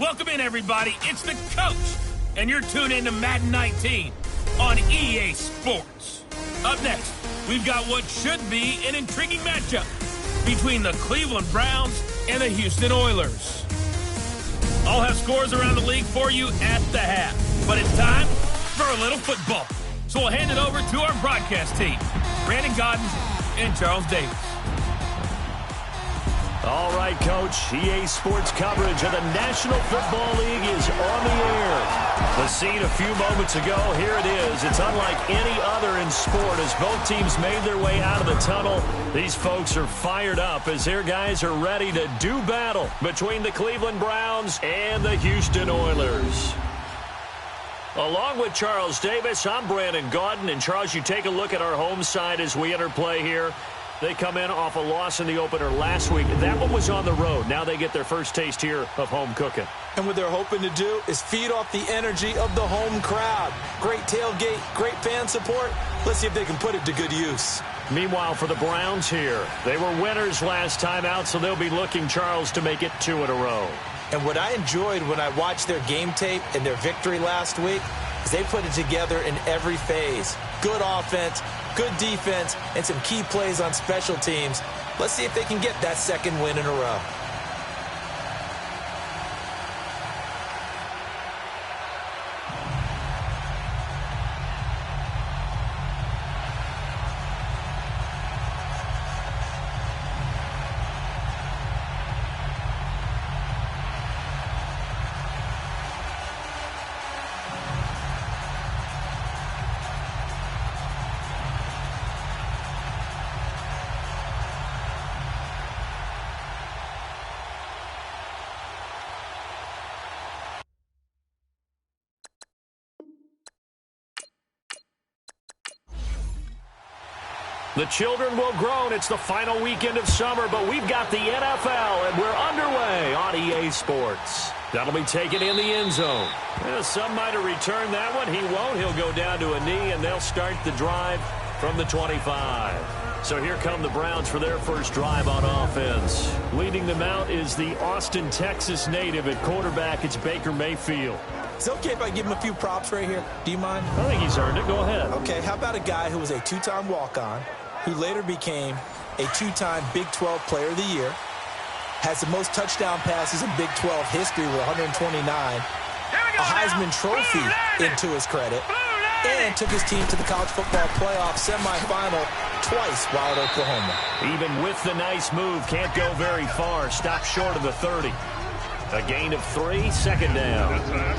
Welcome in, everybody. It's the coach, and you're tuned in to Madden 19 on EA Sports. Up next, we've got what should be an intriguing matchup between the Cleveland Browns and the Houston Oilers. I'll have scores around the league for you at the half, but it's time for a little football. So we'll hand it over to our broadcast team, Brandon Godden and Charles Davis. All right, Coach. EA Sports coverage of the National Football League is on the air. The scene a few moments ago, here it is. It's unlike any other in sport as both teams made their way out of the tunnel. These folks are fired up as their guys are ready to do battle between the Cleveland Browns and the Houston Oilers. Along with Charles Davis, I'm Brandon Godden. And, Charles, you take a look at our home side as we enter play here. They come in off a loss in the opener last week. That one was on the road. Now they get their first taste here of home cooking. And what they're hoping to do is feed off the energy of the home crowd. Great tailgate, great fan support. Let's see if they can put it to good use. Meanwhile, for the Browns here, they were winners last time out, so they'll be looking, Charles, to make it 2 in a row. And what I enjoyed when I watched their game tape and their victory last week is they put it together in every phase. Good offense, good defense, and some key plays on special teams. Let's see if they can get that second win in a row. The children will groan. It's the final weekend of summer, but we've got the NFL, and we're underway on EA Sports. That'll be taken in the end zone. Some might have returned that one. He won't. He'll go down to a knee, and they'll start the drive from the 25. So here come the Browns for their first drive on offense. Leading them out is the Austin, Texas native at quarterback. It's Baker Mayfield. Is it okay if I give him a few props right here? Do you mind? I think he's earned it. Go ahead. Okay, how about a guy who was a two-time walk-on, who later became a two-time Big 12 Player of the Year, has the most touchdown passes in Big 12 history with 129, a Heisman Trophy into his credit, and took his team to the college football playoff semifinal twice while at Oklahoma. Even with the nice move, can't go very far. Stop short of the 30. A gain of 3, second down.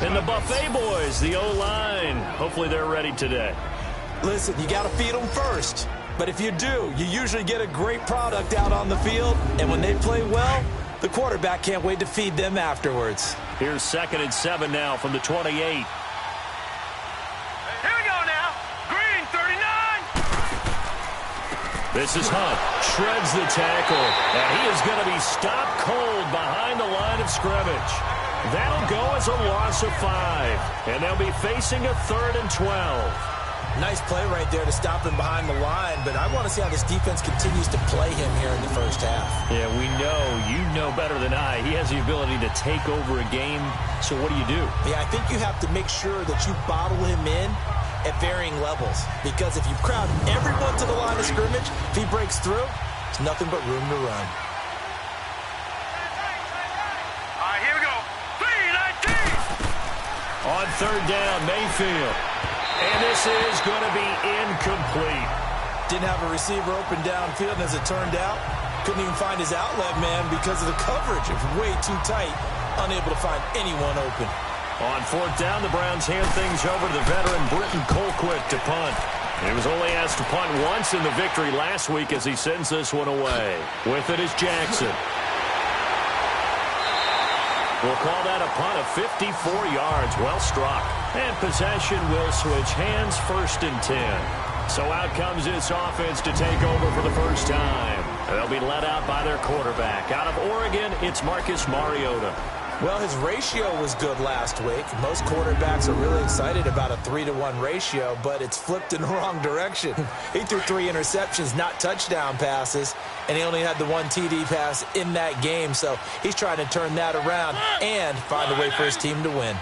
And the Buffet boys, the O-line, hopefully they're ready today. Listen, you got to feed them first. But if you do, you usually get a great product out on the field. And when they play well, the quarterback can't wait to feed them afterwards. Here's 2nd and 7 now from the 28. Here we go now. Green, 39. This is Hunt. Shreds the tackle. And he is going to be stopped cold behind the line of scrimmage. That'll go as a loss of 5. And they'll be facing a 3rd and 12. Nice play right there to stop him behind the line, but I want to see how this defense continues to play him here in the first half. Yeah, we know. You know better than I. He has the ability to take over a game, so what do you do? Yeah, I think you have to make sure that you bottle him in at varying levels, because if you crowd everyone to the line of scrimmage, if he breaks through, there's nothing but room to run. All right, here we go. 3-19. On 3rd down, Mayfield. And this is going to be incomplete. Didn't have a receiver open downfield, and as it turned out, couldn't even find his outlet man because of the coverage. It was way too tight, unable to find anyone open. On 4th down, the Browns hand things over to the veteran Britton Colquitt to punt. He was only asked to punt once in the victory last week as he sends this one away. With it is Jackson. We'll call that a punt of 54 yards. Well struck. And possession will switch hands, 1st and 10. So out comes this offense to take over for the first time. They'll be led out by their quarterback. Out of Oregon, it's Marcus Mariota. Well, his ratio was good last week. Most quarterbacks are really excited about a 3-to-1 ratio, but it's flipped in the wrong direction. He threw 3 interceptions, not touchdown passes, and he only had the 1 TD pass in that game. So he's trying to turn that around and find a way for his team to win.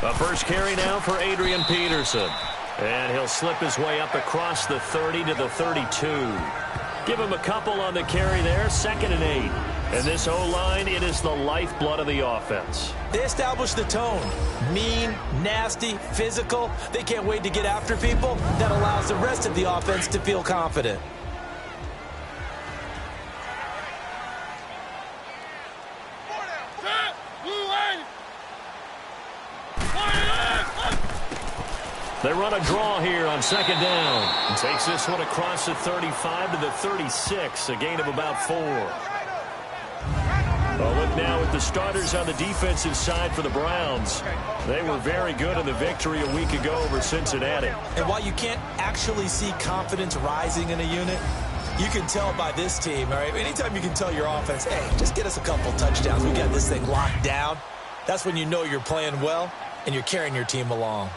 A first carry now for Adrian Peterson. And he'll slip his way up across the 30 to the 32. Give him a couple on the carry there, 2nd and 8. And this O-line, it is the lifeblood of the offense. They establish the tone. Mean, nasty, physical. They can't wait to get after people. That allows the rest of the offense to feel confident. They run a draw here on 2nd down. And takes this one across the 35 to the 36, a gain of about 4. Well, look now at the starters on the defensive side for the Browns. They were very good in the victory a week ago over Cincinnati. And while you can't actually see confidence rising in a unit, you can tell by this team, all right? Anytime you can tell your offense, hey, just get us a couple touchdowns. We got this thing locked down. That's when you know you're playing well and you're carrying your team along.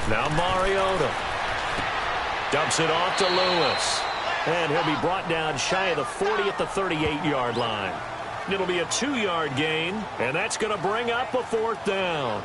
Now Mariota dumps it off to Lewis. And he'll be brought down shy of the 40 at the 38-yard line. It'll be a 2-yard gain, and that's going to bring up a 4th down.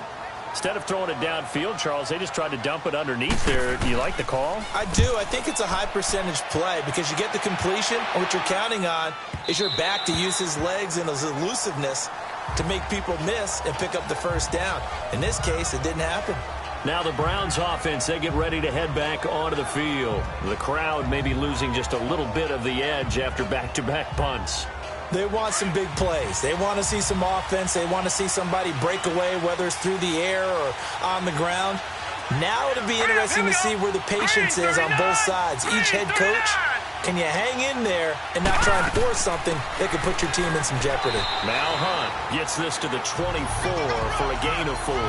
Instead of throwing it downfield, Charles, they just tried to dump it underneath there. Do you like the call? I do. I think it's a high-percentage play because you get the completion, and what you're counting on is your back to use his legs and his elusiveness to make people miss and pick up the 1st down. In this case, it didn't happen. Now the Browns offense, they get ready to head back onto the field. The crowd may be losing just a little bit of the edge after back-to-back punts. They want some big plays. They want to see some offense. They want to see somebody break away, whether it's through the air or on the ground. Now it'll be interesting to see where the patience is on both sides. Each head coach, can you hang in there and not try and force something that could put your team in some jeopardy? Now Hunt gets this to the 24 for a gain of 4.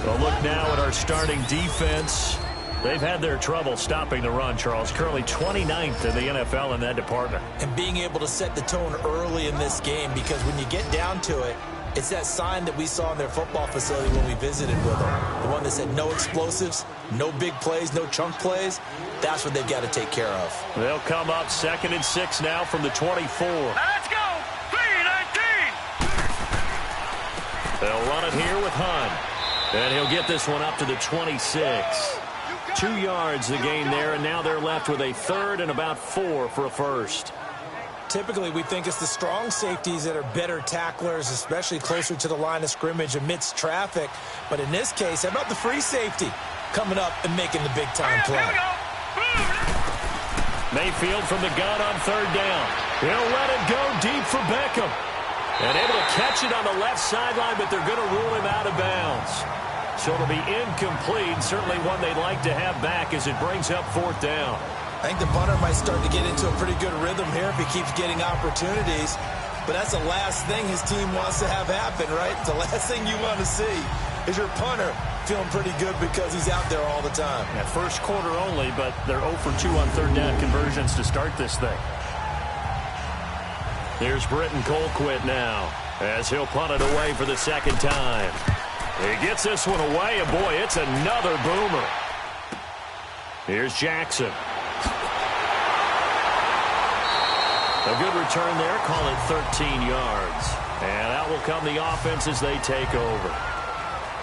Well, look now at our starting defense. They've had their trouble stopping the run, Charles. Currently 29th in the NFL in that department. And being able to set the tone early in this game, because when you get down to it, it's that sign that we saw in their football facility when we visited with them. The one that said no explosives, no big plays, no chunk plays. That's what they've got to take care of. They'll come up 2nd and 6 now from the 24. Let's go! 3-19! They'll run it here with Hunt. And he'll get this one up to the 26. 2 yards the gain there, and now they're left with a 3rd and about 4 for a 1st. Typically, we think it's the strong safeties that are better tacklers, especially closer to the line of scrimmage amidst traffic. But in this case, how about the free safety coming up and making the big-time play? Mayfield from the gun on 3rd down. He'll let it go deep for Beckham. And able to catch it on the left sideline, but they're going to rule him out of bounds. So it'll be incomplete, certainly one they'd like to have back as it brings up 4th down. I think the punter might start to get into a pretty good rhythm here if he keeps getting opportunities. But that's the last thing his team wants to have happen, right? The last thing you want to see is your punter feeling pretty good because he's out there all the time. Yeah, first quarter only, but they're 0 for 2 on 3rd down conversions to start this thing. Here's Britton Colquitt now as he'll punt it away for the 2nd time. He gets this one away, and boy, it's another boomer. Here's Jackson. A good return there, call it 13 yards. And out will come the offense as they take over.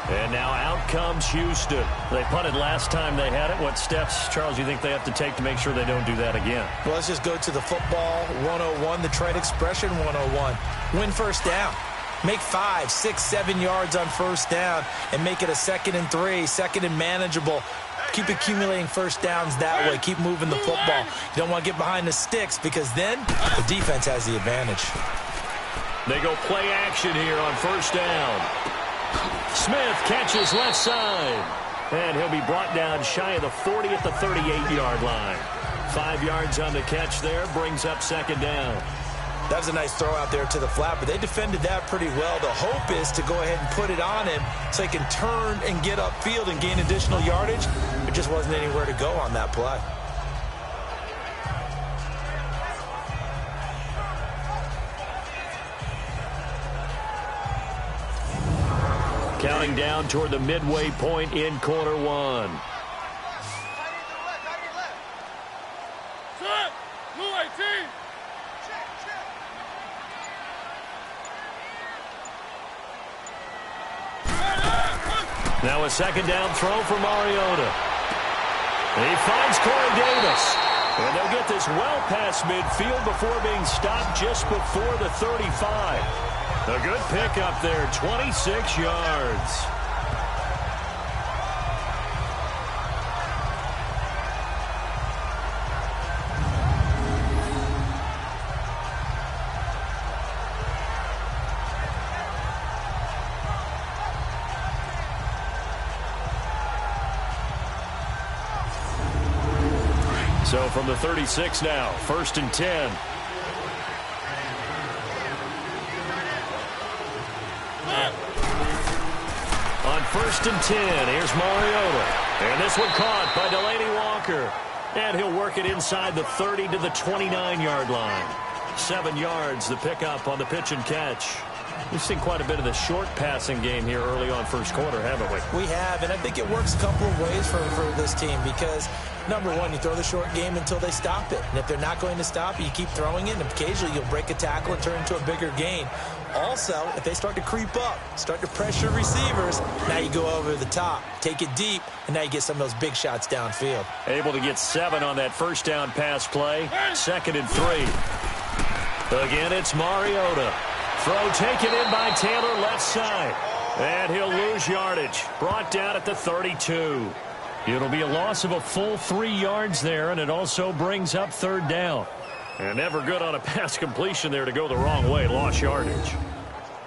And now out comes Houston. They punted last time they had it. What steps, Charles, do you think they have to take to make sure they don't do that again? Well, let's just go to the football 101, the trade expression 101. Win 1st down. Make 5, 6, 7 yards on 1st down and make it a 2nd and 3, 2nd and manageable. Keep accumulating 1st downs that way. Keep moving the football. You don't want to get behind the sticks because then the defense has the advantage. They go play action here on 1st down. Smith catches left side. And he'll be brought down shy of the 40 at the 38-yard line. 5 yards on the catch there, brings up 2nd down. That was a nice throw out there to the flat, but they defended that pretty well. The hope is to go ahead and put it on him so he can turn and get upfield and gain additional yardage. There just wasn't anywhere to go on that play. Counting down toward the midway point in quarter one. Now a second down throw for Mariota. He finds Corey Davis. And they'll get this well past midfield before being stopped just before the 35. A good pickup there, 26 yards. So from the 36 now, 1st and 10. On 1st and 10, here's Mariota. And this one caught by Delaney Walker. And he'll work it inside the 30 to the 29-yard line. 7 yards, the pickup on the pitch and catch. We've seen quite a bit of the short passing game here early on first quarter, haven't we? We have, and I think it works a couple of ways for this team because, number one, you throw the short game until they stop it. And if they're not going to stop it, you keep throwing it, and occasionally you'll break a tackle and turn into a bigger gain. Also, if they start to creep up, start to pressure receivers, now you go over the top, take it deep, and now you get some of those big shots downfield. Able to get 7 on that first down pass play. 2nd and 3. Again, it's Mariota. Throw taken in by Taylor left side. And he'll lose yardage. Brought down at the 32. It'll be a loss of a full 3 yards there, and it also brings up 3rd down. And never good on a pass completion there to go the wrong way. Lost yardage.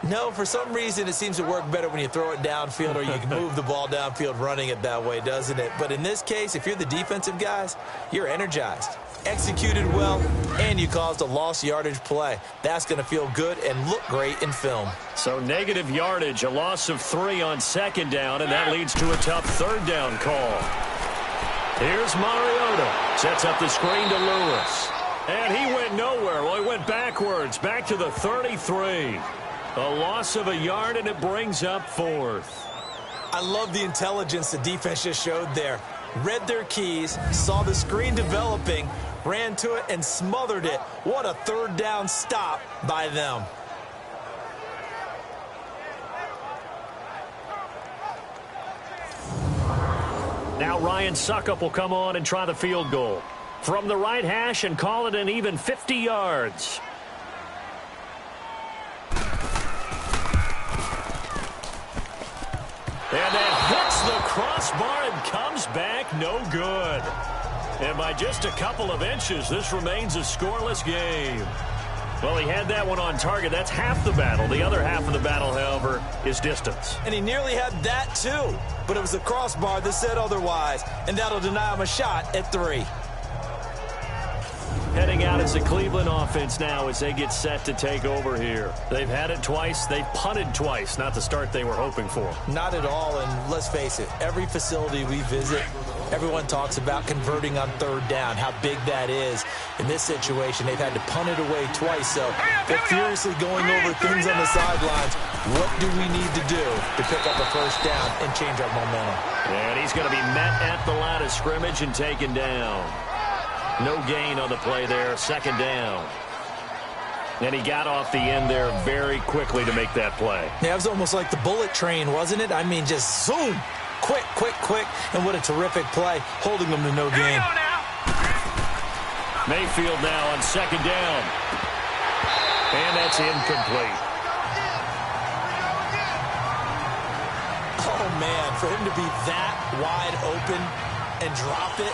No, for some reason it seems to work better when you throw it downfield or you can move the ball downfield running it that way, doesn't it? But in this case, if you're the defensive guys, you're energized. Executed well, and you caused a lost yardage play. That's going to feel good and look great in film. So negative yardage, a loss of 3 on 2nd down, and that leads to a tough 3rd down call. Here's Mariota. Sets up the screen to Lewis. And he went nowhere. Well, he went backwards, back to the 33. A loss of a yard, and it brings up 4th. I love the intelligence the defense just showed there. Read their keys, saw the screen developing, ran to it, and smothered it. What a 3rd down stop by them. Now Ryan Suckup will come on and try the field goal from the right hash and call it an even 50 yards. And that hits the crossbar and comes back no good. And by just a couple of inches, this remains a scoreless game. Well, he had that one on target. That's half the battle. The other half of the battle, however, is distance. And he nearly had that, too. But it was the crossbar that said otherwise. And that'll deny him a shot at 3. Heading out as the Cleveland offense now as they get set to take over here. They've had it twice. They've punted twice. Not the start they were hoping for. Not at all, and let's face it, every facility we visit, everyone talks about converting on 3rd down, how big that is. In this situation, they've had to punt it away twice, so they're furiously going over things on the sidelines. What do we need to do to pick up a 1st down and change our momentum? And he's going to be met at the line of scrimmage and taken down. No gain on the play there, 2nd down. And he got off the end there very quickly to make that play. Yeah, it was almost like the bullet train, wasn't it? I mean, just zoom, quick, quick, quick, and what a terrific play, holding them to no gain. Mayfield now on 2nd down. And that's incomplete. Oh, man, for him to be that wide open and drop it.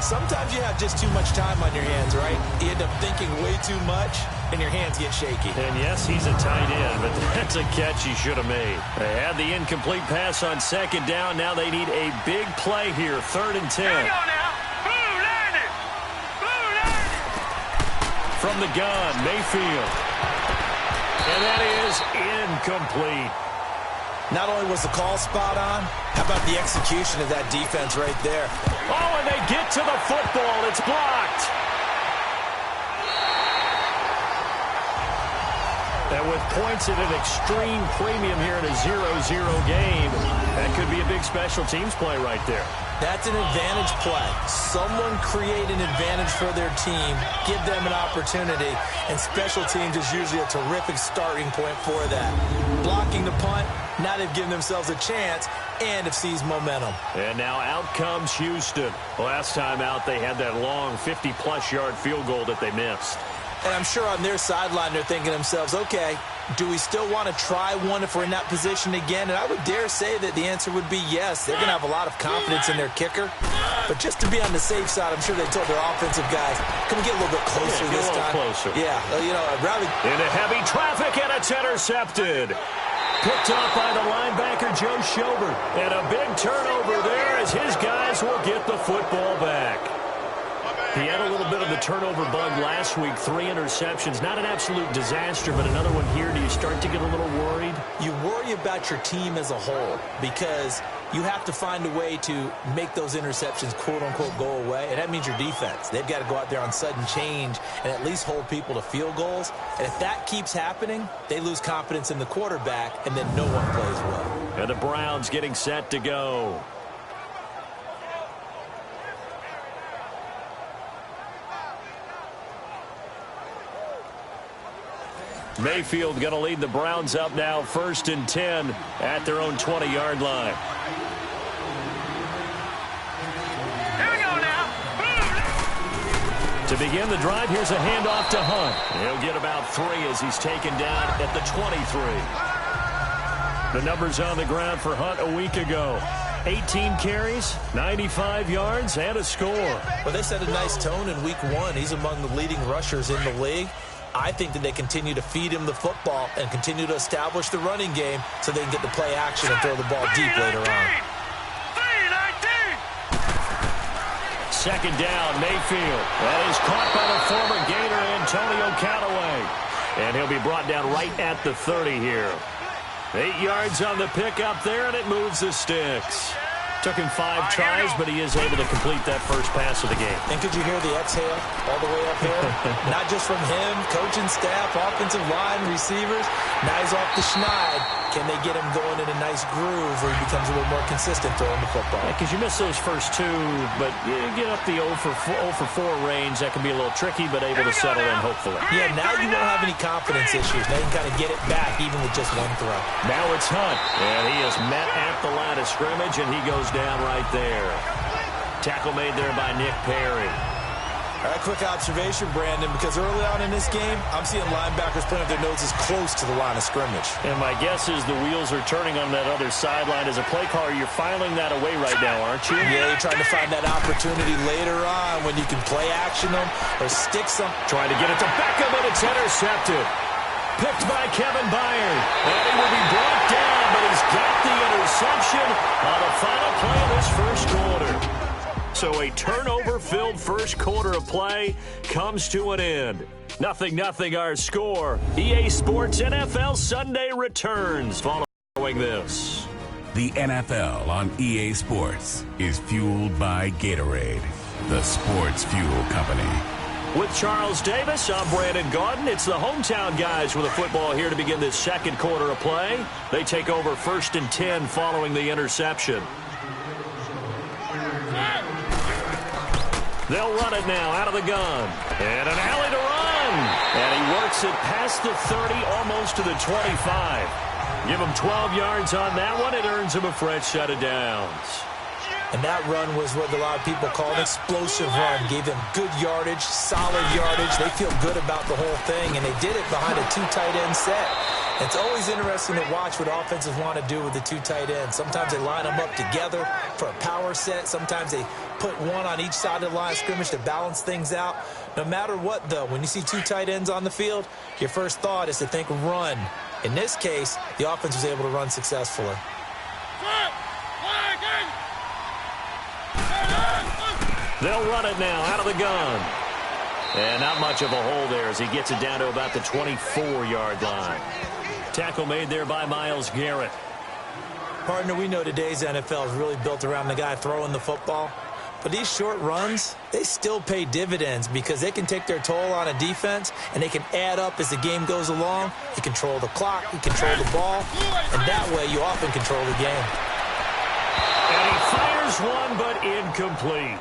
Sometimes you have just too much time on your hands, right? You end up thinking way too much, and your hands get shaky. And yes, he's a tight end, but that's a catch he should have made. They had the incomplete pass on 2nd down. Now they need a big play here, 3rd and 10. from the gun, Mayfield. And that is incomplete. Not only was the call spot on, how about the execution of that defense right there? Oh, and they get to the football. It's blocked. And with points at an extreme premium here in a 0-0 game, that could be a big special teams play right there. That's an advantage play. Someone create an advantage for their team, give them an opportunity, and special teams is usually a terrific starting point for that. Blocking the punt, now they've given themselves a chance and have seized momentum. And now out comes Houston. Last time out, they had that long 50-plus yard field goal that they missed. And I'm sure on their sideline they're thinking to themselves, okay, do we still want to try one if we're in that position again? And I would dare say that the answer would be yes. They're going to have a lot of confidence in their kicker. But just to be on the safe side, I'm sure they told their offensive guys, can we get a little bit closer this time? Closer. Yeah, I'd rather... Into heavy traffic, and it's intercepted. Picked up by the linebacker, Joe Schobert. And a big turnover there as his guys will get the football back. He had a little bit of the turnover bug last week, 3 interceptions. Not an absolute disaster, but another one here. Do you start to get a little worried? You worry about your team as a whole because you have to find a way to make those interceptions, quote-unquote, go away, and that means your defense. They've got to go out there on sudden change and at least hold people to field goals. And if that keeps happening, they lose confidence in the quarterback, and then no one plays well. And the Browns getting set to go. Mayfield going to lead the Browns up now, 1st and 10 at their own 20-yard line. Here we go now. To begin the drive, here's a handoff to Hunt. He'll get about 3 as he's taken down at the 23. The numbers on the ground for Hunt a week ago. 18 carries, 95 yards, and a score. Well, they set a nice tone in week 1. He's among the leading rushers in the league. I think that they continue to feed him the football and continue to establish the running game so they can get the play action and throw the ball deep later on. 2nd down, Mayfield. That is caught by the former Gator, Antonio Callaway. And he'll be brought down right at the 30 here. 8 yards on the pickup there, and it moves the sticks. Took him 5 tries, but he is able to complete that first pass of the game. And could you hear the exhale all the way up here? Not just from him, coaching staff, offensive line, receivers. Now he's off the schneid. Can they get him going in a nice groove where he becomes a little more consistent throwing the football? Because you miss those first 2, but you get up the 0 for 4 range. That can be a little tricky, but able to settle in, hopefully. Yeah, now you won't have any confidence issues. They can kind of get it back even with just 1 throw. Now it's Hunt, and he is met at the line of scrimmage, and he goes down right there. Tackle made there by Nick Perry. All right, quick observation, Brandon, because early on in this game, I'm seeing linebackers putting up their noses close to the line of scrimmage. And my guess is the wheels are turning on that other sideline. As a play caller, you're filing that away right now, aren't you? Yeah, you're trying to find that opportunity later on when you can play action them or stick some. Trying to get it to Beckham, and it's intercepted. Picked by Kevin Byard. And he will be brought down, but he's got the interception on the final play of this first quarter. So a turnover-filled first quarter of play comes to an end. 0-0 our score. EA Sports NFL Sunday returns following this. The NFL on EA Sports is fueled by Gatorade, the sports fuel company. With Charles Davis, I'm Brandon Gaudin. It's the hometown guys with a football here to begin this second quarter of play. They take over 1st and 10 following the interception. They'll run it now out of the gun. And an alley to run. And he works it past the 30, almost to the 25. Give him 12 yards on that one. It earns him a fresh set of downs. And that run was what a lot of people call an explosive run. Gave them good yardage, solid yardage. They feel good about the whole thing, and they did it behind a 2 tight end set. It's always interesting to watch what offenses want to do with the 2 tight ends. Sometimes they line them up together for a power set. Sometimes they put one on each side of the line of scrimmage to balance things out. No matter what, though, when you see 2 tight ends on the field, your first thought is to think run. In this case, the offense was able to run successfully. They'll run it now out of the gun. And not much of a hole there as he gets it down to about the 24-yard line. Tackle made there by Myles Garrett. Partner, we know today's NFL is really built around the guy throwing the football. But these short runs, they still pay dividends because they can take their toll on a defense and they can add up as the game goes along. You control the clock, you control the ball, and that way you often control the game. And he fires one, but incomplete.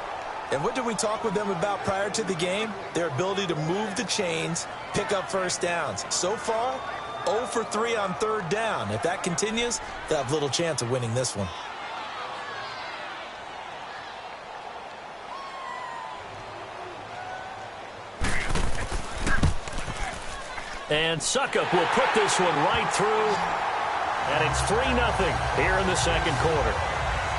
And what did we talk with them about prior to the game? Their ability to move the chains, pick up first downs. So far, 0 for 3 on third down. If that continues, they'll have little chance of winning this one. And Suckup will put this one right through. And it's 3-0 here in the second quarter.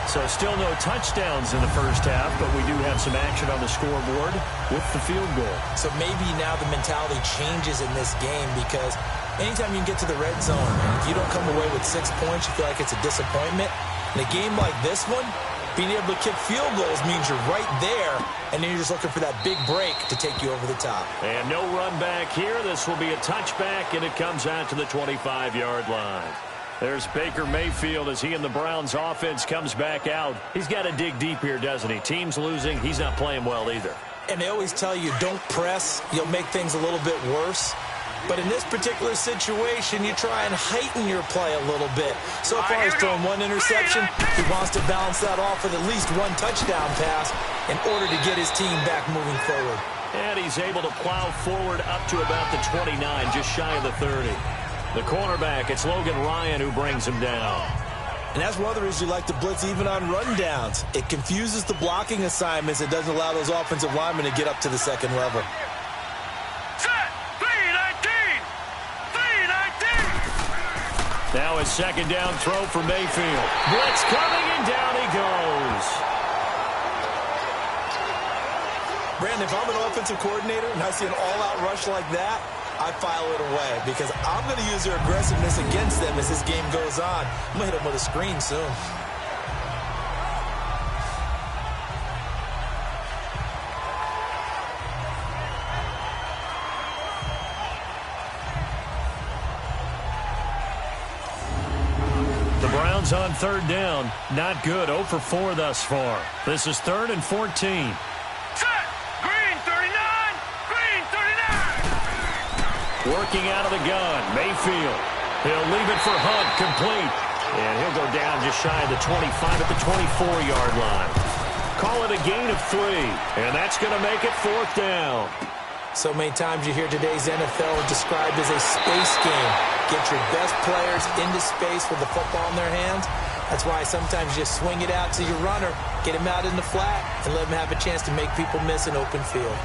So still no touchdowns in the first half, but we do have some action on the scoreboard with the field goal. So maybe now the mentality changes in this game because anytime you get to the red zone, if you don't come away with 6 points, you feel like it's a disappointment. In a game like this one, being able to kick field goals means you're right there, and then you're just looking for that big break to take you over the top. And no run back here. This will be a touchback, and it comes out to the 25-yard line. There's Baker Mayfield as he and the Browns offense comes back out. He's got to dig deep here, doesn't he? Team's losing. He's not playing well either. And they always tell you, don't press. You'll make things a little bit worse. But in this particular situation, you try and heighten your play a little bit. So far, he's thrown one interception. He wants to balance that off with at least one touchdown pass in order to get his team back moving forward. And he's able to plow forward up to about the 29, just shy of the 30. The cornerback, it's Logan Ryan who brings him down. And that's one of the reasons you like to blitz even on rundowns. It confuses the blocking assignments. It doesn't allow those offensive linemen to get up to the second level. Now a second down throw for Mayfield. Blitz coming, and down he goes. Brandon, if I'm an offensive coordinator and I see an all-out rush like that, I file it away because I'm going to use their aggressiveness against them as this game goes on. I'm going to hit them with a screen soon. The Browns on third down. Not good. 0 for 4 thus far. This is 3rd and 14. Working out of the gun, Mayfield. He'll leave it for Hunt, complete. And he'll go down just shy of the 25 at the 24-yard line. Call it a gain of 3, and that's going to make it 4th down. So many times you hear today's NFL described as a space game. Get your best players into space with the football in their hands. That's why sometimes you just swing it out to your runner, get him out in the flat, and let him have a chance to make people miss an open field.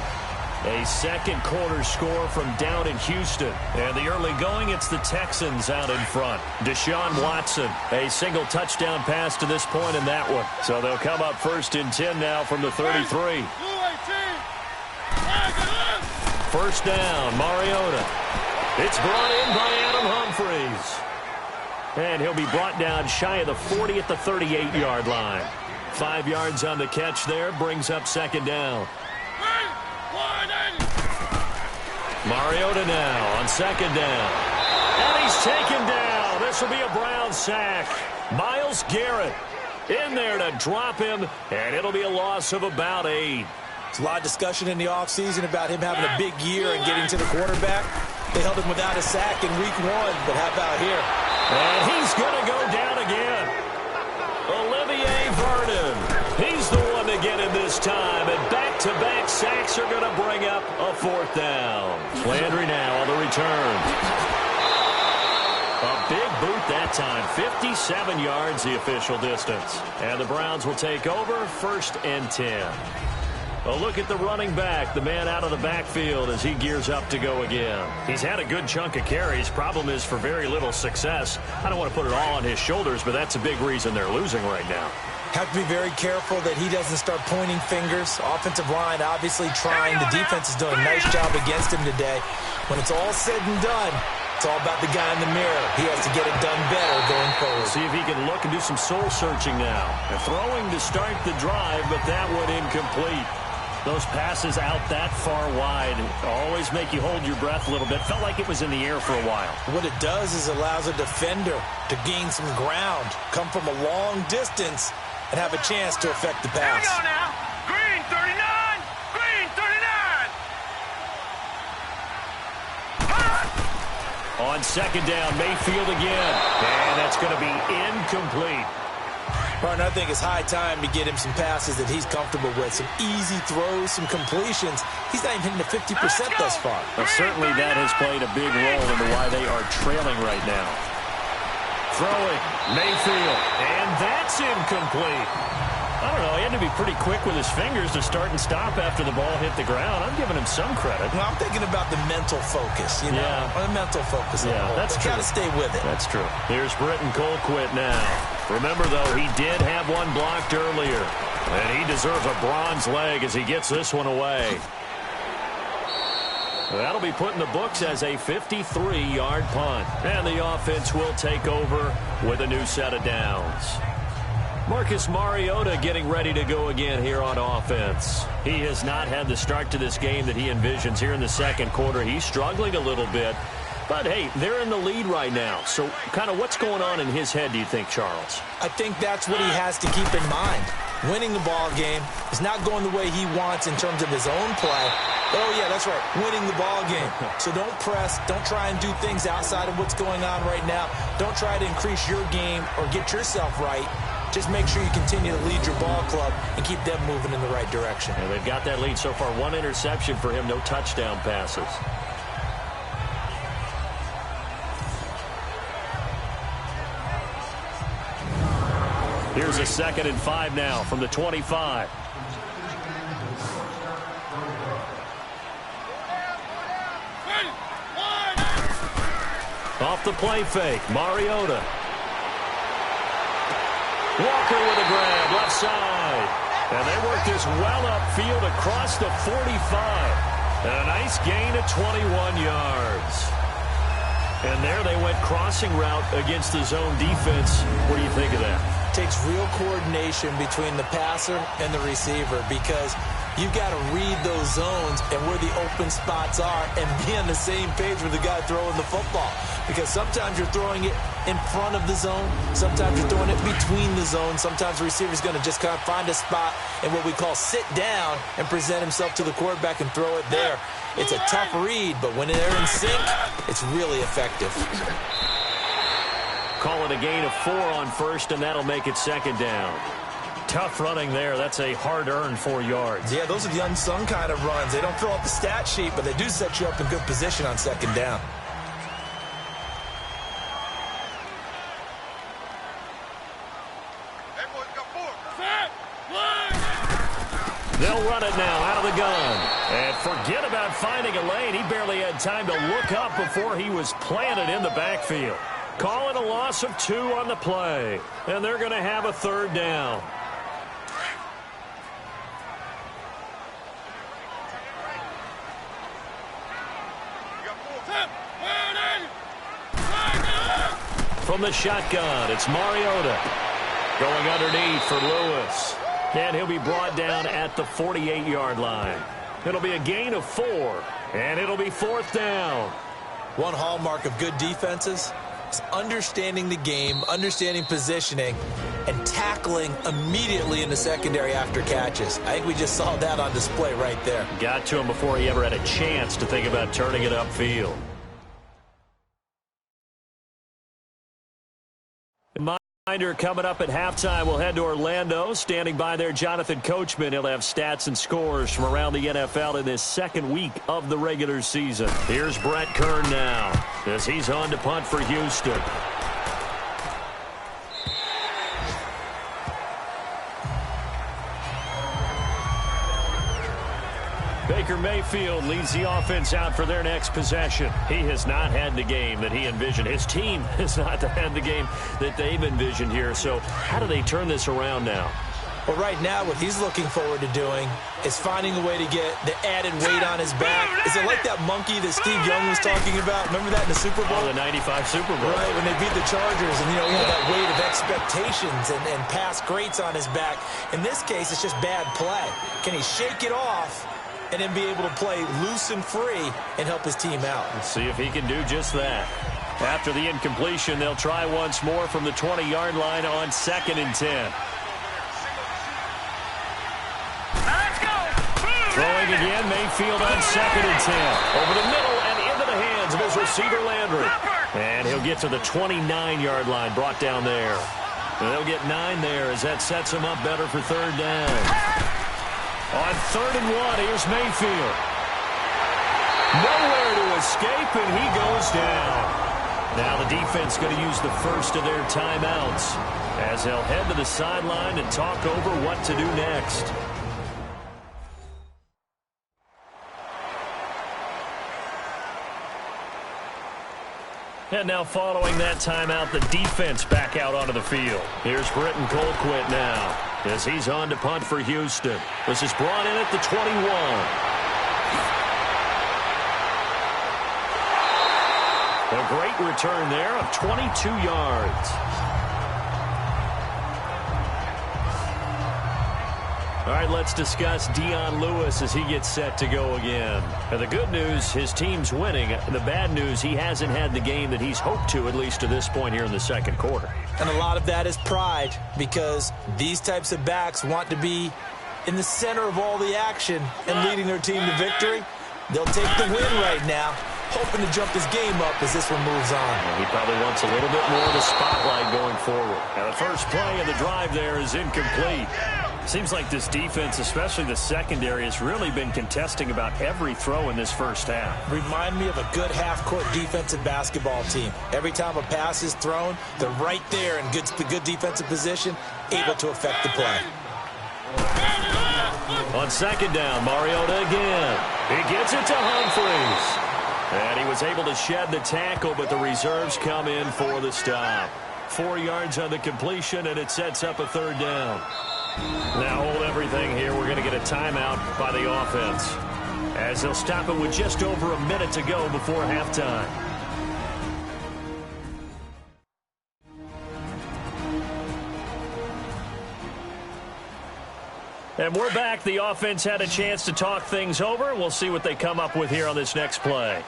A second quarter score from down in Houston. And the early going, it's the Texans out in front. Deshaun Watson, a single touchdown pass to this point in that one. So they'll come up 1st and 10 now from the 33. First down, Mariota. It's brought in by Adam Humphries. And he'll be brought down shy of the 40 at the 38-yard line. 5 yards on the catch there, brings up second down. Mariota now on second down. And he's taken down. This will be a Brown sack. Myles Garrett in there to drop him, and it'll be a loss of about 8. There's a lot of discussion in the offseason about him having a big year and getting to the quarterback. They held him without a sack in week 1, but how about here? And he's going to go down again. Olivier Vernon. He's the one to get him this time, and back-to-back sacks are going to bring up a 4th down. Landry now on the return. A big boot that time. 57 yards the official distance. And the Browns will take over 1st and 10. A look at the running back, the man out of the backfield as he gears up to go again. He's had a good chunk of carries. Problem is for very little success. I don't want to put it all on his shoulders, but that's a big reason they're losing right now. Have to be very careful that he doesn't start pointing fingers. Offensive line obviously trying. The defense is doing a nice job against him today. When it's all said and done, it's all about the guy in the mirror. He has to get it done better going forward. See if he can look and do some soul searching now. And throwing to start the drive, but that one incomplete. Those passes out that far wide always make you hold your breath a little bit. Felt like it was in the air for a while. What it does is allows a defender to gain some ground, come from a long distance, and have a chance to affect the pass. Here we go now. Green 39. Green 39. On second down, Mayfield again. And that's going to be incomplete. Martin, I think it's high time to get him some passes that he's comfortable with. Some easy throws, some completions. He's not even hitting the 50% thus far. Well, certainly that has played a big role into why they are trailing right now. Throwing, Mayfield, and that's incomplete. I don't know, he had to be pretty quick with his fingers to start and stop after the ball hit the ground. I'm giving him some credit. Well, I'm thinking about the mental focus, you know? Yeah. The mental focus. Yeah, that's true. Got to stay with it. That's true. Here's Britton Colquitt now. Remember, though, he did have one blocked earlier. And he deserves a bronze leg as he gets this one away. That'll be put in the books as a 53-yard punt. And the offense will take over with a new set of downs. Marcus Mariota getting ready to go again here on offense. He has not had the start to this game that he envisions here in the second quarter. He's struggling a little bit. But, hey, they're in the lead right now. So kind of what's going on in his head, do you think, Charles? I think that's what he has to keep in mind. Winning the ball game is not going the way he wants in terms of his own play. Oh, yeah, that's right, winning the ball game. So don't press. Don't try and do things outside of what's going on right now. Don't try to increase your game or get yourself right. Just make sure you continue to lead your ball club and keep them moving in the right direction. And they've got that lead so far. One interception for him, no touchdown passes. Here's a 2nd and 5 now from the 25. Off the play fake, Mariota. Walker with a grab, left side. And they work this well upfield across the 45. And a nice gain of 21 yards. And there they went crossing route against the zone defense. What do you think of that? Takes real coordination between the passer and the receiver because you've got to read those zones and where the open spots are and be on the same page with the guy throwing the football. Because sometimes you're throwing it in front of the zone. Sometimes you're throwing it between the zones. Sometimes the receiver's going to just kind of find a spot and what we call sit down and present himself to the quarterback and throw it there. It's a tough read, but when they're in sync, it's really effective. Call it a gain of 4 on first, and that'll make it 2nd down. Tough running there. That's a hard-earned 4 yards. Yeah, those are the unsung kind of runs. They don't fill up the stat sheet, but they do set you up in good position on 2nd down. They'll run it now out of the gun. And forget about finding a lane. He barely had time to look up before he was planted in the backfield. Call it a loss of 2 on the play. And they're going to have a 3rd down. From the shotgun, it's Mariota. Going underneath for Lewis. And he'll be brought down at the 48-yard line. It'll be a gain of 4. And it'll be 4th down. One hallmark of good defenses is understanding the game, understanding positioning, and tackling immediately in the secondary after catches. I think we just saw that on display right there. Got to him before he ever had a chance to think about turning it upfield. Reminder coming up at halftime, we'll head to Orlando. Standing by there, Jonathan Coachman. He'll have stats and scores from around the NFL in this 2nd week of the regular season. Here's Brett Kern now as he's on to punt for Houston. Baker Mayfield leads the offense out for their next possession. He has not had the game that he envisioned. His team has not had the game that they've envisioned here. So how do they turn this around now? Well, right now, what he's looking forward to doing is finding a way to get the added weight on his back. Is it like that monkey that Steve Young was talking about? Remember that in the Super Bowl? Oh, the 95 Super Bowl. Right, when they beat the Chargers, and, he had that weight of expectations and past greats on his back. In this case, it's just bad play. Can he shake it off and then be able to play loose and free and help his team out? Let's see if he can do just that. After the incompletion, they'll try once more from the 20-yard line on 2nd and 10. Throwing again, Mayfield on 2nd and 10. Over the middle and into the hands of his receiver, Landry. And he'll get to the 29-yard line, brought down there. And they'll get 9 there as that sets him up better for 3rd down. On 3rd and 1, here's Mayfield. Nowhere to escape, and he goes down. Now the defense going to use the first of their timeouts as they'll head to the sideline and talk over what to do next. And now following that timeout, the defense back out onto the field. Here's Britton Colquitt now as he's on to punt for Houston. This is brought in at the 21. A great return there of 22 yards. All right, let's discuss Dion Lewis as he gets set to go again. Now, the good news, his team's winning. The bad news, he hasn't had the game that he's hoped to, at least to this point here in the 2nd quarter. And a lot of that is pride, because these types of backs want to be in the center of all the action and leading their team to victory. They'll take the win right now, hoping to jump his game up as this one moves on. Well, he probably wants a little bit more of the spotlight going forward. And the first play of the drive there is incomplete. Seems like this defense, especially the secondary, has really been contesting about every throw in this first half. Remind me of a good half-court defensive basketball team. Every time a pass is thrown, they're right there in good defensive position, able to affect the play. On 2nd down, Mariota again. He gets it to Humphries. And he was able to shed the tackle, but the reserves come in for the stop. 4 yards on the completion, and it sets up a 3rd down. Now hold everything here. We're going to get a timeout by the offense as they'll stop it with just over a minute to go before halftime. And we're back. The offense had a chance to talk things over. We'll see what they come up with here on this next play.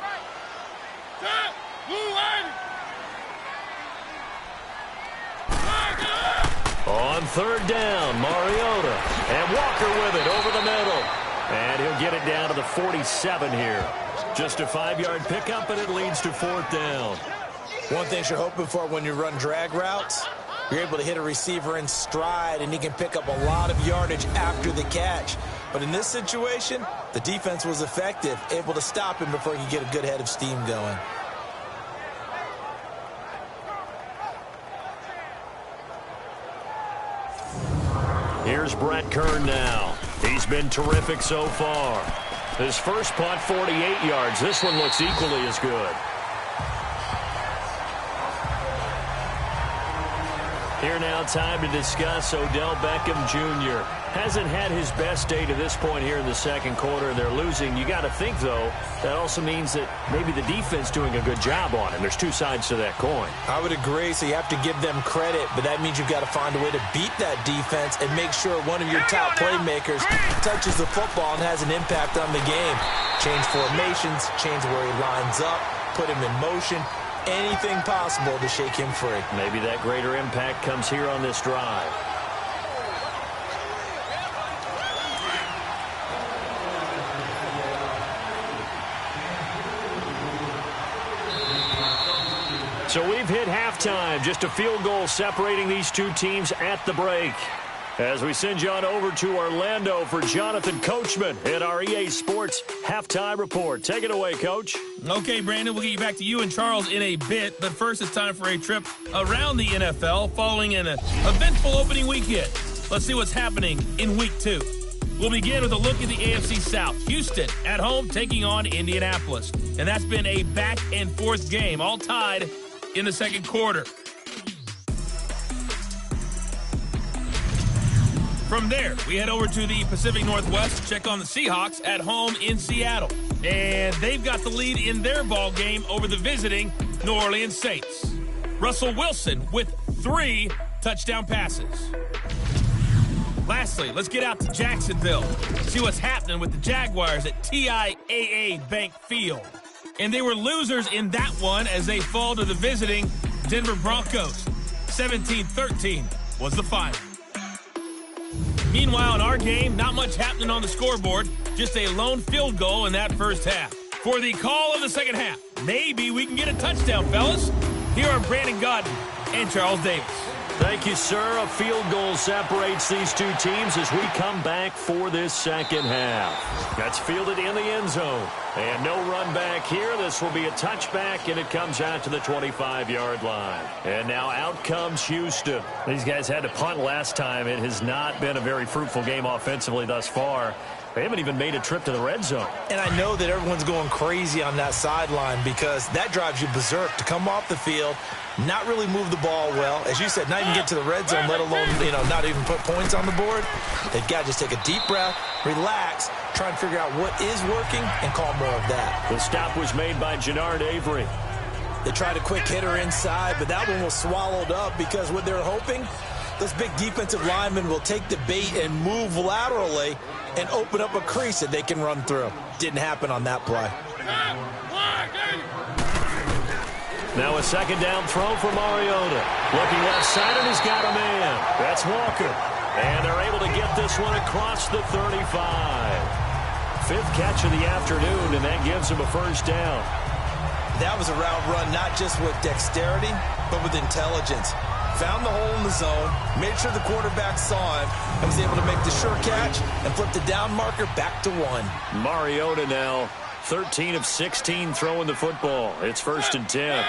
On 3rd down, Mariota. And Walker with it over the middle. And he'll get it down to the 47 here. Just a 5-yard pickup, and it leads to 4th down. One thing you're hoping for when you run drag routes, you're able to hit a receiver in stride, and he can pick up a lot of yardage after the catch. But in this situation, the defense was effective, able to stop him before he could get a good head of steam going. Here's Brett Kern now. He's been terrific so far. His first punt, 48 yards. This one looks equally as good. Here now, time to discuss Odell Beckham Jr. Hasn't had his best day to this point here in the 2nd quarter, and they're losing. You got to think, though, that also means that maybe the defense doing a good job on him. There's two sides to that coin. I would agree, so you have to give them credit, but that means you've got to find a way to beat that defense and make sure one of your top playmakers touches the football and has an impact on the game. Change formations, change where he lines up, put him in motion. Anything possible to shake him free. Maybe that greater impact comes here on this drive. So we've hit halftime. Just a field goal separating these two teams at the break. As we send you on over to Orlando for Jonathan Coachman at our EA Sports Halftime Report. Take it away, Coach. Okay, Brandon, we'll get you back to you and Charles in a bit. But first, it's time for a trip around the NFL following an eventful opening weekend. Let's see what's happening in Week 2. We'll begin with a look at the AFC South. Houston at home taking on Indianapolis. And that's been a back-and-forth game, all tied in the 2nd quarter. From there, we head over to the Pacific Northwest to check on the Seahawks at home in Seattle. And they've got the lead in their ball game over the visiting New Orleans Saints. Russell Wilson with 3 touchdown passes. Lastly, let's get out to Jacksonville, see what's happening with the Jaguars at TIAA Bank Field. And they were losers in that one as they fall to the visiting Denver Broncos. 17-13 was the final. Meanwhile, in our game, not much happening on the scoreboard, just a lone field goal in that first half. For the call of the second half, maybe we can get a touchdown, fellas. Here are Brandon Godden and Charles Davis. Thank you, sir. A field goal separates these two teams as we come back for this second half. That's fielded in the end zone. And no run back here. This will be a touchback, and it comes out to the 25-yard line. And now out comes Houston. These guys had to punt last time. It has not been a very fruitful game offensively thus far. They haven't even made a trip to the red zone. And I know that everyone's going crazy on that sideline because that drives you berserk to come off the field, not really move the ball well. As you said, not even get to the red zone, let alone, not even put points on the board. They've got to just take a deep breath, relax, try and figure out what is working, and call more of that. The stop was made by Jannard Avery. They tried a quick hitter inside, but that one was swallowed up because what they're hoping, those big defensive linemen will take the bait and move laterally and open up a crease that they can run through. Didn't happen on that play. Now a second down throw for Mariota. Looking left side, and he's got a man. That's Walker. And they're able to get this one across the 35. 5th catch of the afternoon, and that gives him a first down. That was a route run not just with dexterity, but with intelligence. Found the hole in the zone, made sure the quarterback saw him, and was able to make the sure catch and flip the down marker back to 1. Mariota now 13 of 16 throwing the football. It's 1st and 10.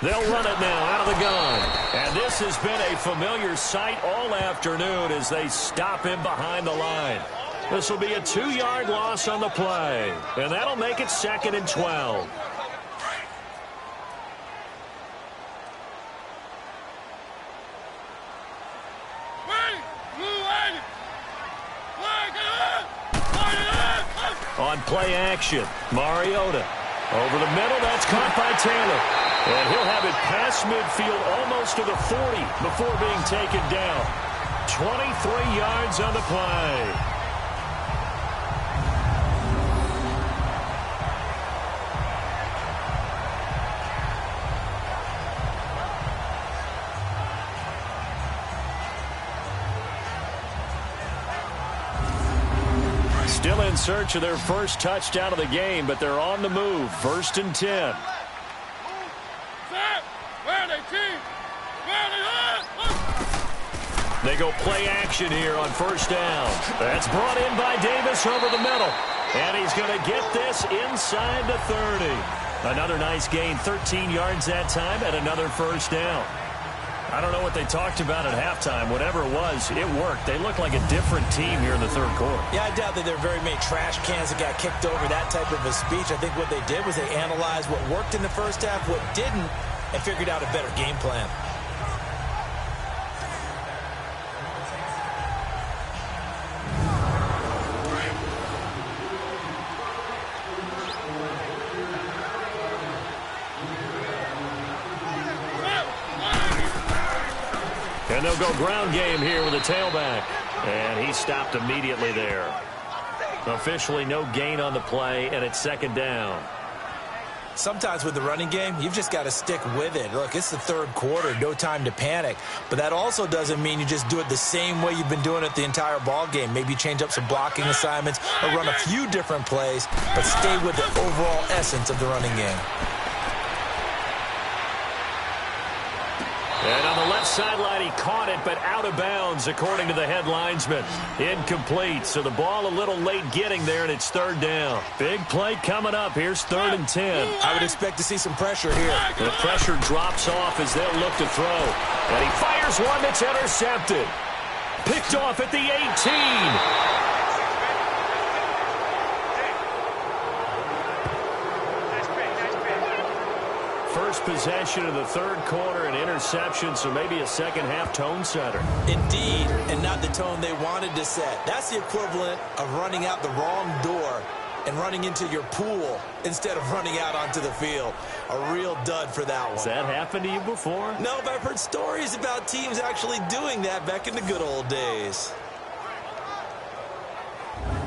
They'll run it now out of the gun. And this has been a familiar sight all afternoon as they stop him behind the line. This will be a 2-yard loss on the play. And that'll make it 2nd and 12. On play action, Mariota. Over the middle, that's caught by Taylor. And he'll have it past midfield almost to the 40 before being taken down. 23 yards on the play. Still in search of their first touchdown of the game, but they're on the move. 1st and 10. They go play action here on 1st down. That's brought in by Davis over the middle. And he's going to get this inside the 30. Another nice gain, 13 yards that time, and another 1st down. I don't know what they talked about at halftime. Whatever it was, it worked. They look like a different team here in the 3rd quarter. Yeah, I doubt that there are very many trash cans that got kicked over, that type of a speech. I think what they did was they analyzed what worked in the first half, what didn't, and figured out a better game plan. And they'll go ground game here with a tailback. And he stopped immediately there. Officially no gain on the play, and it's 2nd down. Sometimes with the running game, you've just got to stick with it. Look, it's the 3rd quarter, no time to panic. But that also doesn't mean you just do it the same way you've been doing it the entire ball game. Maybe change up some blocking assignments or run a few different plays, but stay with the overall essence of the running game. And on the left sideline, he caught it, but out of bounds, according to the head linesman. Incomplete, so the ball a little late getting there, and it's 3rd down. Big play coming up. Here's 3rd and 10. I would expect to see some pressure here. The pressure drops off as they'll look to throw. And he fires one that's intercepted. Picked off at the 18. first possession of the third quarter, an interception, so maybe a second-half tone setter. Indeed, and not the tone they wanted to set. That's the equivalent of running out the wrong door and running into your pool instead of running out onto the field. A real dud for that one. Has that happened to you before? No, but I've heard stories about teams actually doing that back in the good old days.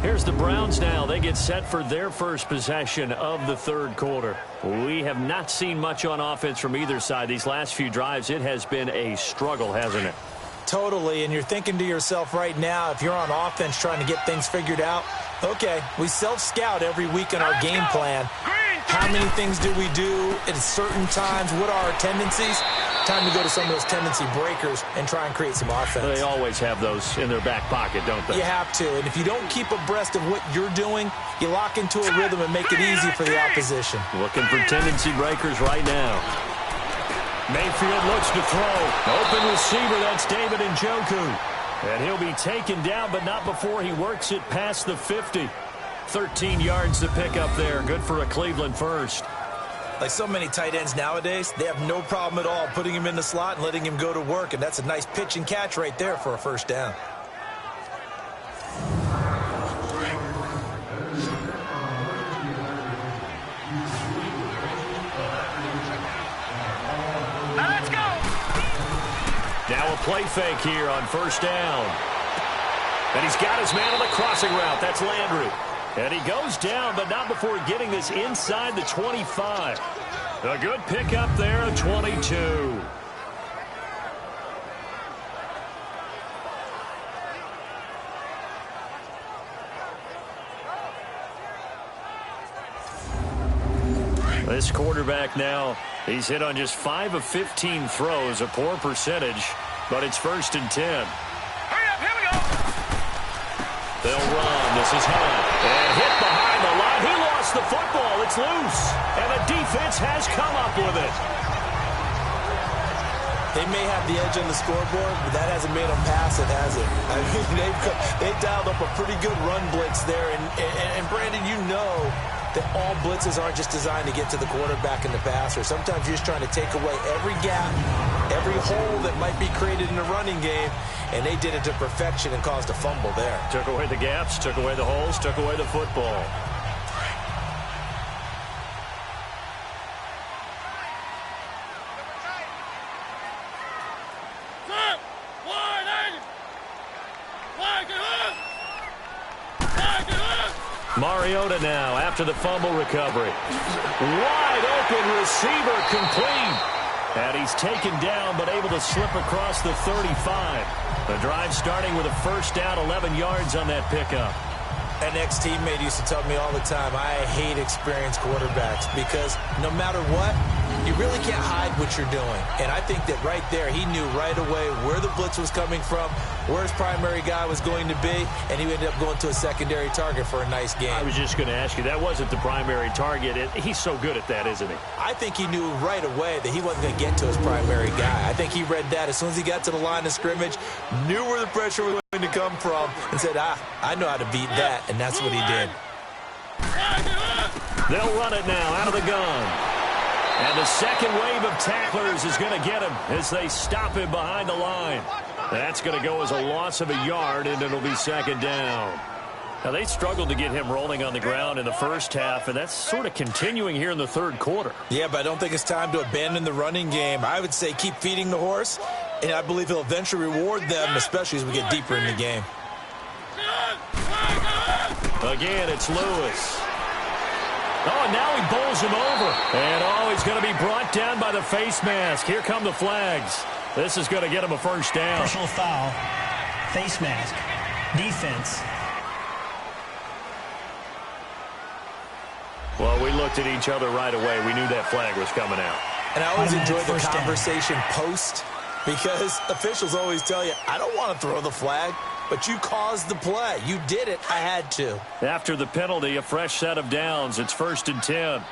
Here's the Browns now. They get set for their first possession of the third quarter. We have not seen much on offense from either side. These last few drives, it has been a struggle, hasn't it? Totally, and you're thinking to yourself right now, if you're on offense trying to get things figured out, okay, we self-scout every week in our game plan. How many things do we do at certain times? What are our tendencies? Time to go to some of those tendency breakers and try and create some offense. They always have those in their back pocket, don't they? You have to, and if you don't keep abreast of what you're doing, you lock into a rhythm and make it easy for the opposition. Looking for tendency breakers right now. Mayfield looks to throw. Open receiver, that's David Njoku. And he'll be taken down, but not before he works it past the 50. 13 yards to pick up there. Good for a Cleveland first. Like so many tight ends nowadays, they have no problem at all putting him in the slot and letting him go to work. And that's a nice pitch and catch right there for a first down. Now a play fake here on first down. And he's got his man on the crossing route. That's Landry. And he goes down, but not before getting this inside the 25. A good pickup there, a 22. This quarterback now, he's hit on just 5 of 15 throws, a poor percentage, but it's 1st and 10. Hurry up, here we go. They'll run. This is Hunt. And hit behind the line. He lost the football. It's loose. And the defense has come up with it. They may have the edge on the scoreboard, but that hasn't made them pass it, has it? I mean, they've dialed up a pretty good run blitz there. And Brandon, you know that all blitzes aren't just designed to get to the quarterback and the passer. Sometimes you're just trying to take away every gap, every hole that might be created in the running game, and they did it to perfection and caused a fumble there. Took away the gaps, took away the holes, took away the football. Mariota now after the fumble recovery. Wide open receiver complete. And he's taken down but able to slip across the 35. The drive starting with a first down, 11 yards on that pickup. An ex-teammate used to tell me all the time, I hate experienced quarterbacks because no matter what, you really can't hide what you're doing. And I think that right there, he knew right away where the blitz was coming from, where his primary guy was going to be, and he ended up going to a secondary target for a nice game. I was just going to ask you, that wasn't the primary target. He's so good at that, isn't he? I think he knew right away that he wasn't going to get to his primary guy. I think he read that as soon as he got to the line of scrimmage, knew where the pressure was going to come from, and said, I know how to beat that, and that's what he did. They'll run it now out of the gun. And the second wave of tacklers is going to get him as they stop him behind the line. That's going to go as a loss of a yard, and it'll be second down. Now, they struggled to get him rolling on the ground in the first half, and that's sort of continuing here in the third quarter. Yeah, but I don't think it's time to abandon the running game. I would say keep feeding the horse, and I believe he'll eventually reward them, especially as we get deeper in the game. Again, it's Lewis. Oh, and now he bowls him over. And, he's going to be brought down by the face mask. Here come the flags. This is going to get him a first down. Personal foul, face mask, defense. Well, we looked at each other right away. We knew that flag was coming out. And I always enjoy the conversation post because officials always tell you, I don't want to throw the flag. But you caused the play. You did it. I had to. After the penalty, a fresh set of downs. It's 1st and 10.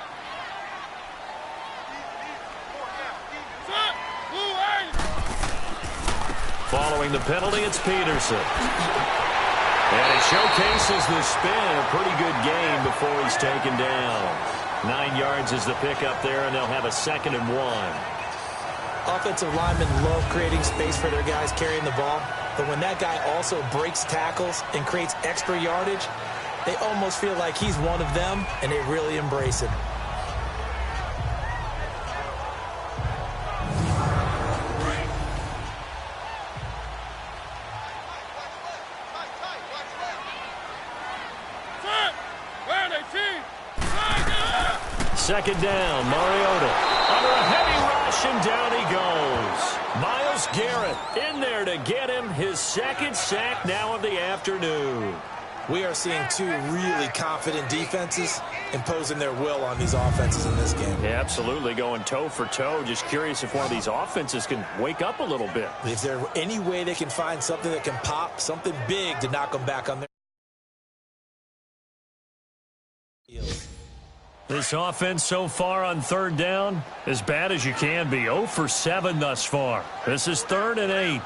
Following the penalty, it's Peterson. And he showcases the spin. A pretty good game before he's taken down. 9 yards is the pickup there, and they'll have a 2nd and 1. Offensive linemen love creating space for their guys carrying the ball, but when that guy also breaks tackles and creates extra yardage, they almost feel like he's one of them, and they really embrace him. Second down, Mariota under a heavy rush, and down he goes. Myles Garrett in there to get him his 2nd sack now of the afternoon. We are seeing 2 really confident defenses imposing their will on these offenses in this game. Yeah, absolutely, going toe for toe. Just curious if one of these offenses can wake up a little bit. Is there any way they can find something that can pop, something big to knock them back on their heels? This offense so far on 3rd down, as bad as you can be. 0 for 7 thus far. This is 3rd and 8.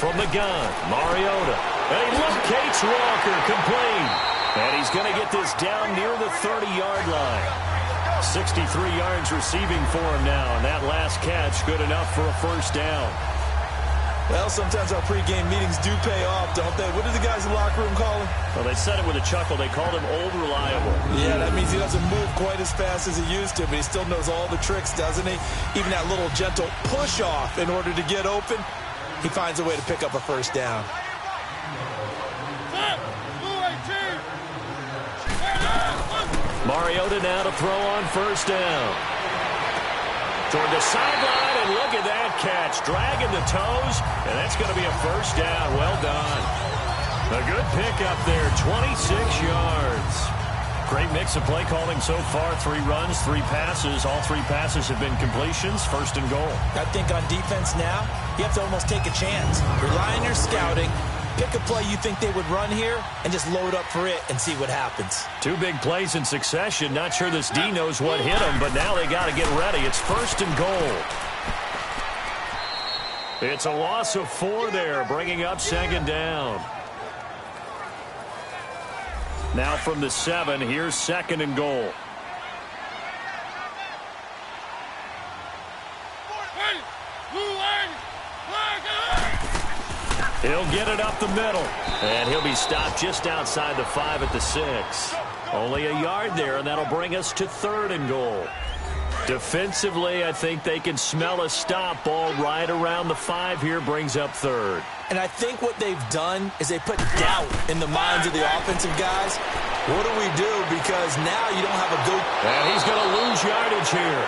From the gun, Mariota. And he locates Walker, complete. And he's going to get this down near the 30-yard line. 63 yards receiving for him now, and that last catch good enough for a 1st down. Well, sometimes our pregame meetings do pay off, don't they? What did the guys in the locker room call him? Well, they said it with a chuckle. They called him Old Reliable. Yeah, that means he doesn't move quite as fast as he used to, but he still knows all the tricks, doesn't he? Even that little gentle push-off in order to get open, he finds a way to pick up a 1st down. Mariota now to throw on 1st down. Toward the sideline, and look at that catch. Dragging the toes, and that's going to be a 1st down. Well done. A good pickup there, 26 yards. Great mix of play calling so far. 3 runs, 3 passes. All 3 passes have been completions. 1st and goal. I think on defense now, you have to almost take a chance. Rely on your scouting. Pick a play you think they would run here and just load up for it and see what happens. 2 big plays in succession. Not sure this D knows what hit him, but now they got to get ready. It's 1st and goal. It's a loss of 4 there, bringing up 2nd down. Now from the 7, here's 2nd and goal. He'll get it up the middle, and he'll be stopped just outside the 5 at the 6. Only a yard there, and that'll bring us to 3rd and goal. Defensively, I think they can smell a stop. Ball right around the 5 here, brings up 3rd. And I think what they've done is they put doubt in the minds of the offensive guys. What do we do? Because now you don't have a go. And he's going to lose yardage here,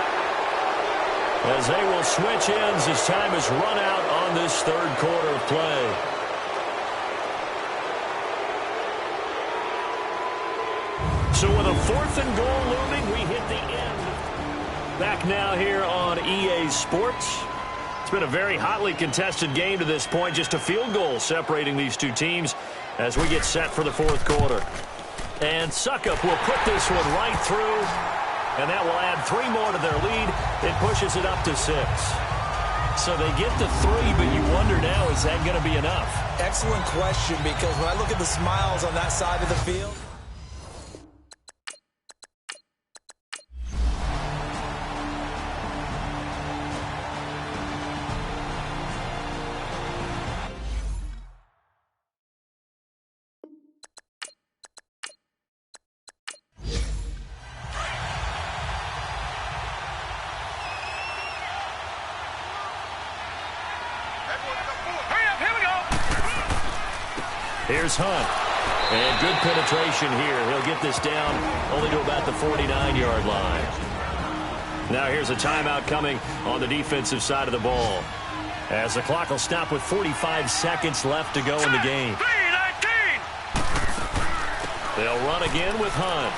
as they will switch ends as time has run out on this 3rd quarter of play. So with a 4th and goal looming, we hit the end. Back now here on EA Sports. It's been a very hotly contested game to this point. Just a field goal separating these 2 teams as we get set for the 4th quarter. And Suckup will put this one right through, and that will add 3 more to their lead. It pushes it up to 6. So they get to 3, but you wonder now, is that going to be enough? Excellent question, because when I look at the smiles on that side of the field, Here's Hunt. And good penetration here. He'll get this down only to about the 49-yard line. Now here's a timeout coming on the defensive side of the ball, as the clock will stop with 45 seconds left to go in the game. They'll run again with Hunt.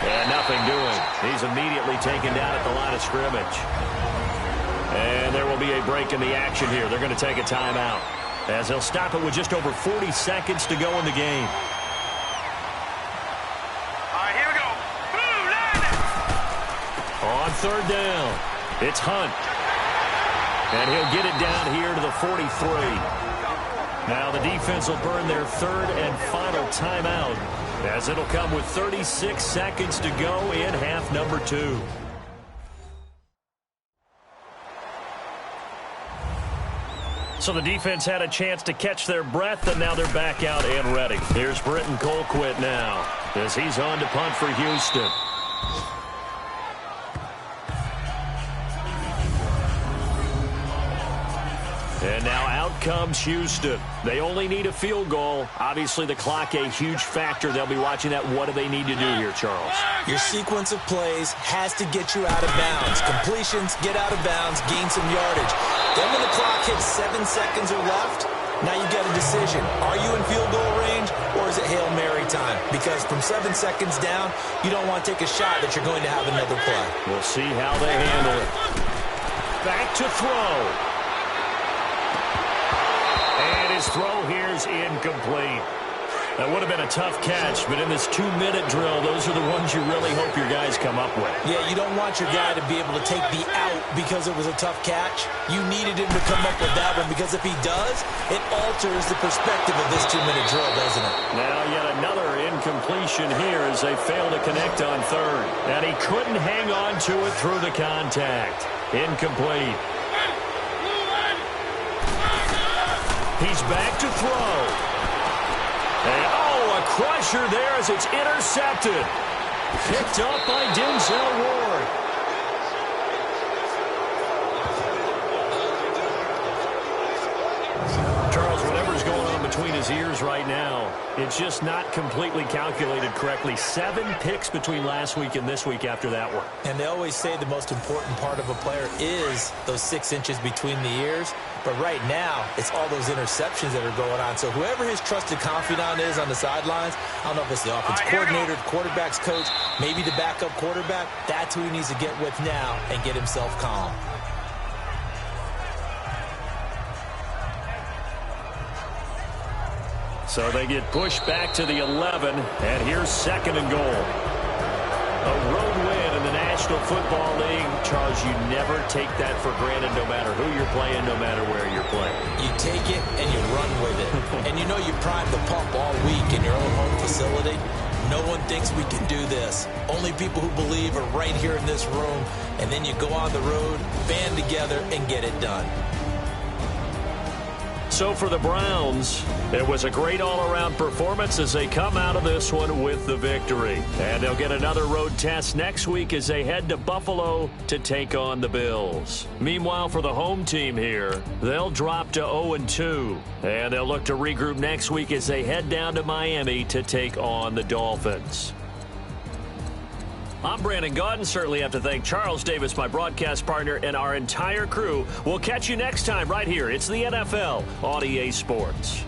And nothing doing. He's immediately taken down at the line of scrimmage. And there will be a break in the action here. They're going to take a timeout, as they'll stop it with just over 40 seconds to go in the game. All right, here we go. Blue line. On 3rd down, it's Hunt. And he'll get it down here to the 43. Now the defense will burn their third and final timeout, as it'll come with 36 seconds to go in half number 2. So the defense had a chance to catch their breath, and now they're back out and ready. Here's Britton Colquitt now, as he's on to punt for Houston. And now out comes Houston. They only need a field goal. Obviously, the clock a huge factor. They'll be watching that. What do they need to do here, Charles? Your sequence of plays has to get you out of bounds. Completions, get out of bounds, gain some yardage. Then when the clock hits 7 seconds or left, now you get a decision. Are you in field goal range, or is it Hail Mary time? Because from 7 seconds down, you don't want to take a shot that you're going to have another play. We'll see how they handle it. Back to throw. His throw here's incomplete. That would have been a tough catch, but in this 2-minute drill, those are the ones you really hope your guys come up with. Yeah, you don't want your guy to be able to take the out because it was a tough catch. You needed him to come up with that one, because if he does, it alters the perspective of this 2-minute drill, doesn't it? Now yet another incompletion here as they fail to connect on third. And he couldn't hang on to it through the contact. Incomplete. He's back to throw. And, a crusher there as it's intercepted. Picked up by Denzel Ward. Charles, whatever's going on between his ears right now, it's just not completely calculated correctly. 7 picks between last week and this week after that one. And they always say the most important part of a player is those 6 inches between the ears. But right now, it's all those interceptions that are going on. So whoever his trusted confidant is on the sidelines, I don't know if it's the offense coordinator, the quarterback's coach, maybe the backup quarterback, that's who he needs to get with now and get himself calm. So they get pushed back to the 11, and here's 2nd and goal. A road win in the National Football League. Charles, you never take that for granted no matter who you're playing, no matter where you're playing. You take it and you run with it. And you know you primed the pump all week in your own home facility. No one thinks we can do this. Only people who believe are right here in this room. And then you go on the road, band together, and get it done. So for the Browns, it was a great all-around performance as they come out of this one with the victory. And they'll get another road test next week as they head to Buffalo to take on the Bills. Meanwhile, for the home team here, they'll drop to 0-2. And they'll look to regroup next week as they head down to Miami to take on the Dolphins. I'm Brandon Gaudin. Certainly have to thank Charles Davis, my broadcast partner, and our entire crew. We'll catch you next time right here. It's the NFL on EA Sports.